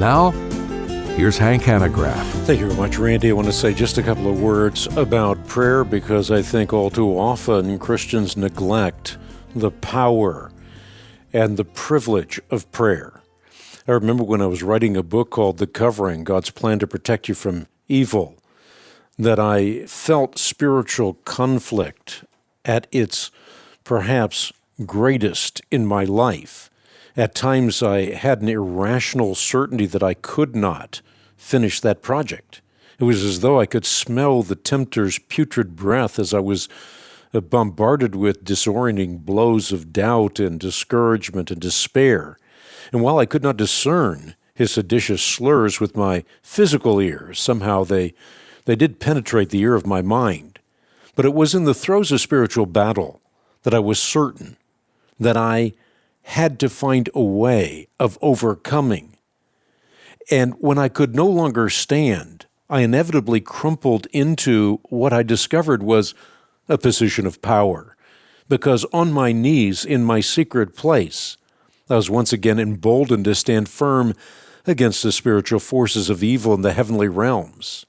now, here's Hank Hanegraaff. Thank you very much, Randy. I want to say just a couple of words about prayer because I think all too often Christians neglect the power and the privilege of prayer. I remember when I was writing a book called The Covering, God's Plan to Protect You from Evil, that I felt spiritual conflict at its perhaps greatest in my life. At times I had an irrational certainty that I could not finish that project. It was as though I could smell the tempter's putrid breath as I was bombarded with disorienting blows of doubt and discouragement and despair. And while I could not discern his seditious slurs with my physical ears, somehow they did penetrate the ear of my mind. But it was in the throes of spiritual battle that I was certain that I had to find a way of overcoming. And when I could no longer stand, I inevitably crumpled into what I discovered was a position of power, because on my knees in my secret place, I was once again emboldened to stand firm against the spiritual forces of evil in the heavenly realms.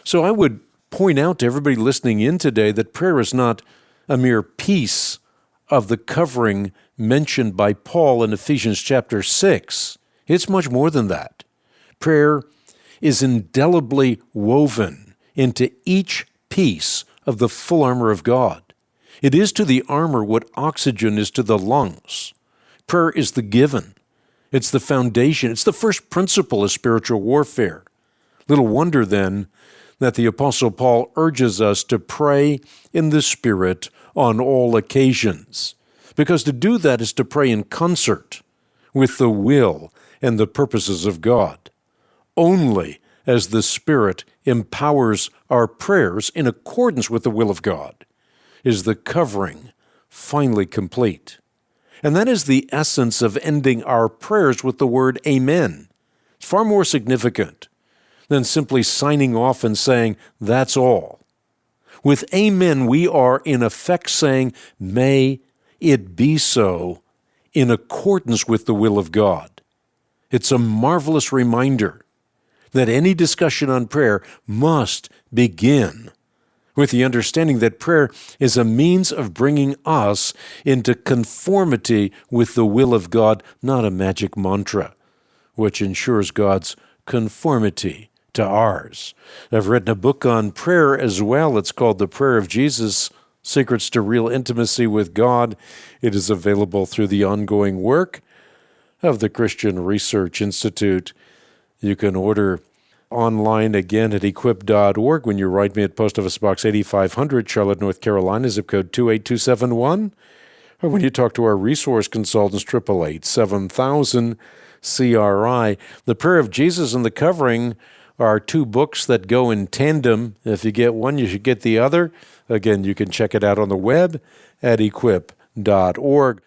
So I would point out to everybody listening in today that prayer is not a mere piece of the covering mentioned by Paul in Ephesians chapter 6. It's much more than that. Prayer is indelibly woven into each piece of the full armor of God. It is to the armor what oxygen is to the lungs. Prayer is the given. It's the foundation. It's the first principle of spiritual warfare. Little wonder, then, that the Apostle Paul urges us to pray in the Spirit on all occasions, because to do that is to pray in concert with the will and the purposes of God. Only as the Spirit empowers our prayers in accordance with the will of God is the covering finally complete. And that is the essence of ending our prayers with the word amen. It's far more significant than simply signing off and saying, that's all. With amen, we are in effect saying, may it be so in accordance with the will of God. It's a marvelous reminder that any discussion on prayer must begin with the understanding that prayer is a means of bringing us into conformity with the will of God, not a magic mantra, which ensures God's conformity to ours. I've written a book on prayer as well. It's called The Prayer of Jesus, Secrets to Real Intimacy with God. It is available through the ongoing work of the Christian Research Institute. You can order online again at equip.org when you write me at Post Office Box 8500, Charlotte, North Carolina, zip code 28271, or when you talk to our resource consultants, 888-7000-CRI. The Prayer of Jesus and the Covering are two books that go in tandem. If you get one, you should get the other. Again, you can check it out on the web at equip.org.